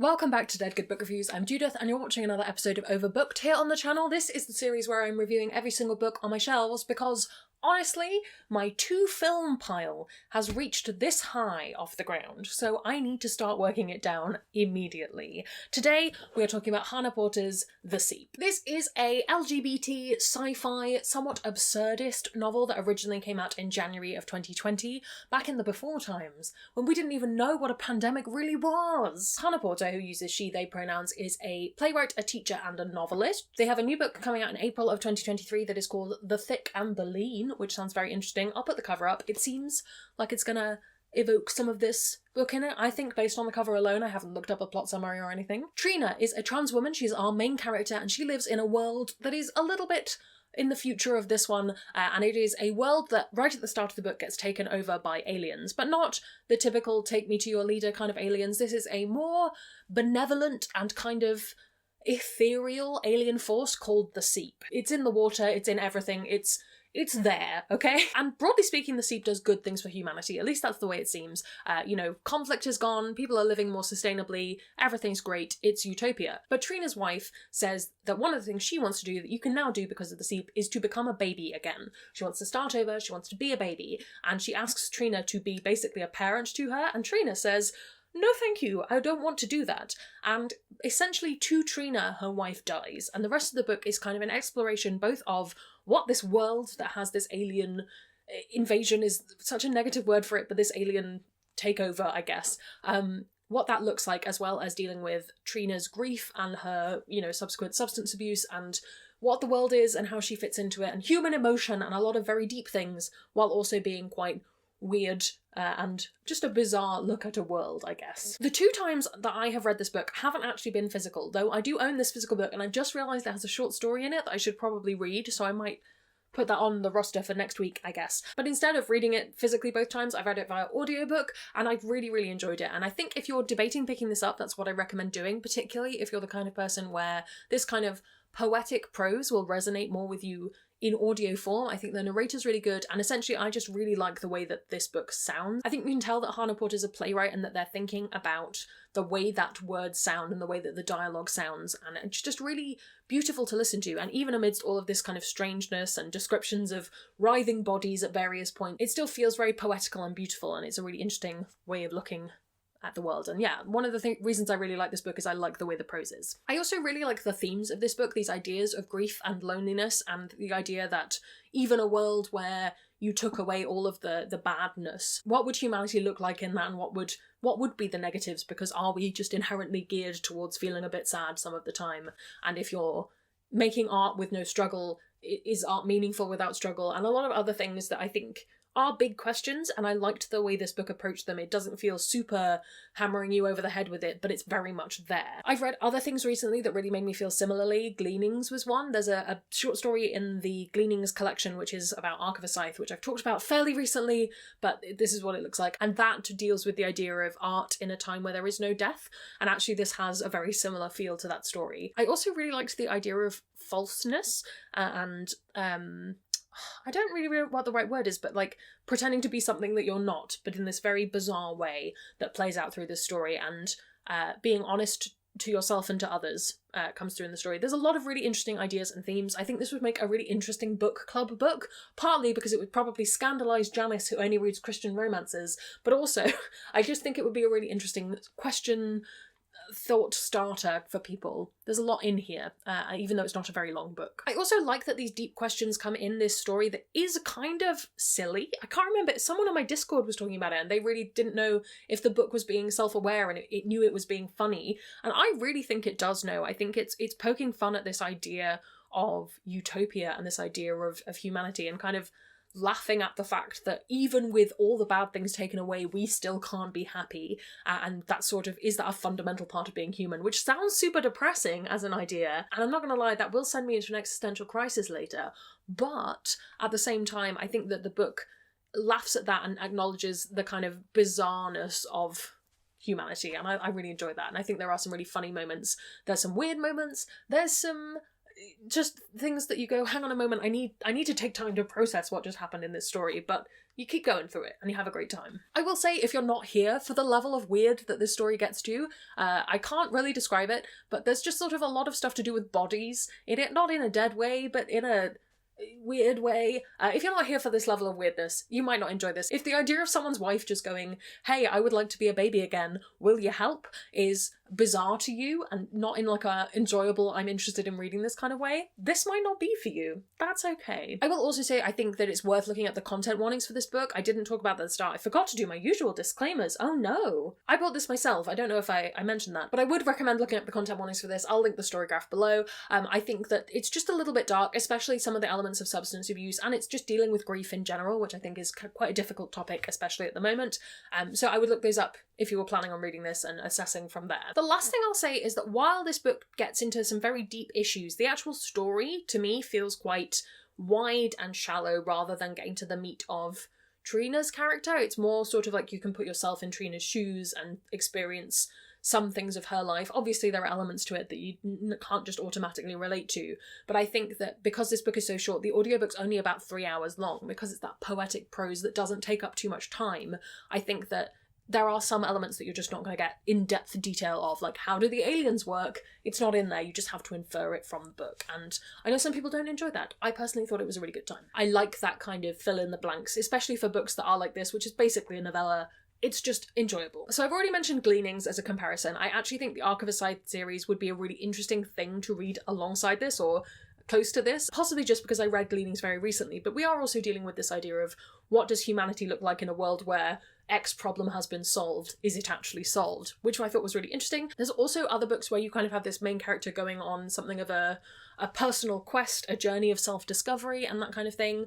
Welcome back to Dead Good Book Reviews. I'm Judith and you're watching another episode of Overbooked here on the channel. This is the series where I'm reviewing every single book on my shelves because, honestly, my to-film pile has reached this high off the ground, so I need to start working it down immediately. Today, we are talking about Hannah Porter's The Seep. This is a LGBT, sci-fi, somewhat absurdist novel that originally came out in January of 2020, back in the before times, when we didn't even know what a pandemic really was. Hannah Porter, who uses she, they pronouns, is a playwright, a teacher, and a novelist. They have a new book coming out in April of 2023 that is called The Thick and the Lean, which sounds very interesting. I'll put the cover up. It seems like it's gonna evoke some of this book in it, I think, based on the cover alone. I haven't looked up a plot summary or anything. Trina is a trans woman. She's our main character, and she lives in a world that is a little bit in the future of this one, and it is a world that, right at the start of the book, gets taken over by aliens, but not the typical take me to your leader kind of aliens. This is a more benevolent and kind of ethereal alien force called the Seep. It's in the water, it's in everything, it's there, okay? And broadly speaking, the Seep does good things for humanity. At least that's the way it seems. Conflict is gone, people are living more sustainably, everything's great, it's utopia. But Trina's wife says that one of the things she wants to do that you can now do because of the Seep is to become a baby again. She wants to start over, she wants to be a baby, and she asks Trina to be basically a parent to her, and Trina says, "No thank you, I don't want to do that." And essentially to Trina, her wife dies, and the rest of the book is kind of an exploration both of what this world that has this alien invasion is such a negative word for it, but this alien takeover, I guess, what that looks like, as well as dealing with Trina's grief and her, subsequent substance abuse and what the world is and how she fits into it, and human emotion and a lot of very deep things, while also being quite weird and just a bizarre look at a world, I guess. The two times that I have read this book haven't actually been physical, though I do own this physical book and I've just realised it has a short story in it that I should probably read, so I might put that on the roster for next week, I guess. But instead of reading it physically both times, I've read it via audiobook, and I've really, really enjoyed it. And I think if you're debating picking this up, that's what I recommend doing, particularly if you're the kind of person where this kind of poetic prose will resonate more with you in audio form. I think the narrator's really good, and essentially I just really like the way that this book sounds. I think you can tell that Hannah Porter's a playwright and that they're thinking about the way that words sound and the way that the dialogue sounds, and it's just really beautiful to listen to. And even amidst all of this kind of strangeness and descriptions of writhing bodies at various points, it still feels very poetical and beautiful, and it's a really interesting way of looking at the world. And yeah, one of the reasons I really like this book is I like the way the prose is. I also really like the themes of this book, these ideas of grief and loneliness, and the idea that even a world where you took away all of the badness, what would humanity look like in that, and what would be the negatives, because are we just inherently geared towards feeling a bit sad some of the time? And if you're making art with no struggle, is art meaningful without struggle? And a lot of other things that I think are big questions, and I liked the way this book approached them. It doesn't feel super hammering you over the head with it, but it's very much there. I've read other things recently that really made me feel similarly. Gleanings was one. There's a short story in the Gleanings collection, which is about Ark of a Scythe, which I've talked about fairly recently, but this is what it looks like. And that deals with the idea of art in a time where there is no death, and actually this has a very similar feel to that story. I also really liked the idea of falseness and I don't really know what the right word is, but like pretending to be something that you're not, but in this very bizarre way that plays out through this story, and being honest to yourself and to others comes through in the story. There's a lot of really interesting ideas and themes. I think this would make a really interesting book club book, partly because it would probably scandalise Janice, who only reads Christian romances, but also I just think it would be a really interesting question thought starter for people. There's a lot in here, even though it's not a very long book. I also like that these deep questions come in this story that is kind of silly. I can't remember, someone on my Discord was talking about it and they really didn't know if the book was being self-aware and it knew it was being funny, and I really think it does know. I think it's poking fun at this idea of utopia and this idea of humanity, and kind of laughing at the fact that even with all the bad things taken away, we still can't be happy, and that sort of, is that a fundamental part of being human, which sounds super depressing as an idea, and I'm not gonna lie, that will send me into an existential crisis later, but at the same time I think that the book laughs at that and acknowledges the kind of bizarreness of humanity, and I really enjoy that. And I think there are some really funny moments, there's some weird moments, there's some just things that you go, hang on a moment, I need to take time to process what just happened in this story, but you keep going through it and you have a great time. I will say, if you're not here for the level of weird that this story gets to, I can't really describe it, but there's just sort of a lot of stuff to do with bodies in it, not in a dead way, but in a weird way. If you're not here for this level of weirdness, you might not enjoy this. If the idea of someone's wife just going, hey, I would like to be a baby again, will you help, is bizarre to you and not in like a enjoyable, I'm interested in reading this kind of way, this might not be for you. That's okay. I will also say I think that it's worth looking at the content warnings for this book. I didn't talk about that at the start. I forgot to do my usual disclaimers. Oh no. I bought this myself. I don't know if I mentioned that, but I would recommend looking at the content warnings for this. I'll link the story graph below. I think that it's just a little bit dark, especially some of the elements of substance abuse, and it's just dealing with grief in general, which I think is quite a difficult topic, especially at the moment. So I would look those up if you were planning on reading this and assessing from there. The last thing I'll say is that while this book gets into some very deep issues, the actual story, to me, feels quite wide and shallow rather than getting to the meat of Trina's character. It's more sort of like you can put yourself in Trina's shoes and experience some things of her life. Obviously, there are elements to it that you can't just automatically relate to, but I think that because this book is so short, the audiobook's only about 3 hours long, because it's that poetic prose that doesn't take up too much time. I think that there are some elements that you're just not going to get in-depth detail of, like how do the aliens work? It's not in there, you just have to infer it from the book, and I know some people don't enjoy that. I personally thought it was a really good time. I like that kind of fill in the blanks, especially for books that are like this, which is basically a novella. It's just enjoyable. So I've already mentioned Gleanings as a comparison. I actually think the Archivist series would be a really interesting thing to read alongside this, or close to this, possibly just because I read Gleanings very recently, but we are also dealing with this idea of what does humanity look like in a world where X problem has been solved? Is it actually solved? Which I thought was really interesting. There's also other books where you kind of have this main character going on something of a personal quest, a journey of self-discovery and that kind of thing.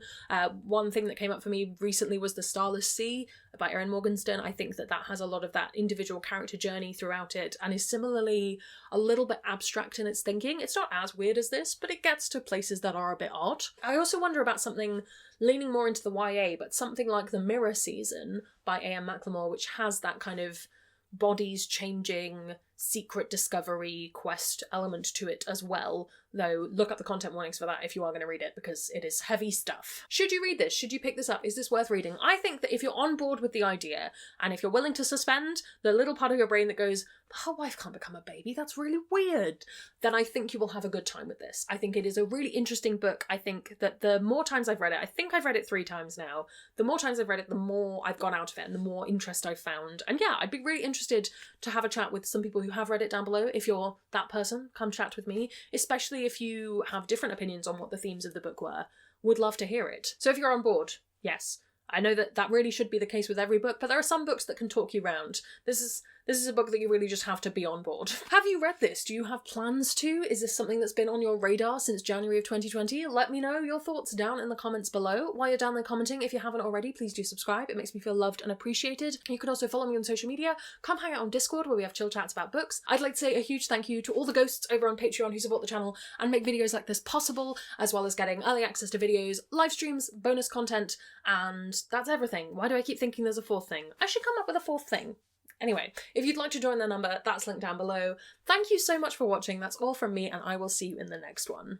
One thing that came up for me recently was The Starless Sea by Erin Morgenstern. I think that has a lot of that individual character journey throughout it and is similarly a little bit abstract in its thinking. It's not as weird as this, but it gets to places that are a bit odd. I also wonder about something leaning more into the YA, but something like The Mirror Season by A.M. McLemore, which has that kind of bodies changing, secret discovery quest element to it as well, though look up the content warnings for that if you are going to read it, because it is heavy stuff. Should you read this? Should you pick this up? Is this worth reading? I think that if you're on board with the idea, and if you're willing to suspend the little part of your brain that goes, her wife can't become a baby, that's really weird, then I think you will have a good time with this. I think it is a really interesting book. I think that the more times I've read it, I think I've read it 3 times now, the more times I've read it, the more I've gone out of it and the more interest I've found. And yeah, I'd be really interested to have a chat with some people who have read it down below. If you're that person, come chat with me, especially if you have different opinions on what the themes of the book were. Would love to hear it. So if you're on board, yes. I know that really should be the case with every book, but there are some books that can talk you round. This is a book that you really just have to be on board. Have you read this? Do you have plans to? Is this something that's been on your radar since January of 2020? Let me know your thoughts down in the comments below. While you're down there commenting, if you haven't already, please do subscribe. It makes me feel loved and appreciated. You can also follow me on social media. Come hang out on Discord where we have chill chats about books. I'd like to say a huge thank you to all the ghosts over on Patreon who support the channel and make videos like this possible, as well as getting early access to videos, live streams, bonus content, and that's everything. Why do I keep thinking there's a 4th thing? I should come up with a 4th thing. Anyway, if you'd like to join the number, that's linked down below. Thank you so much for watching. That's all from me, and I will see you in the next one.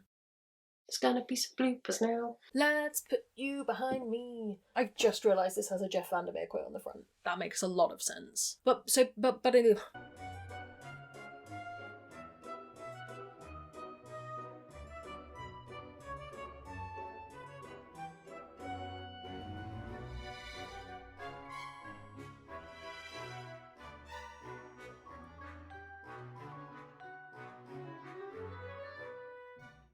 There's gonna be some bloopers now. Let's put you behind me. I just realised this has a Jeff Vandermeer quote on the front. That makes a lot of sense. But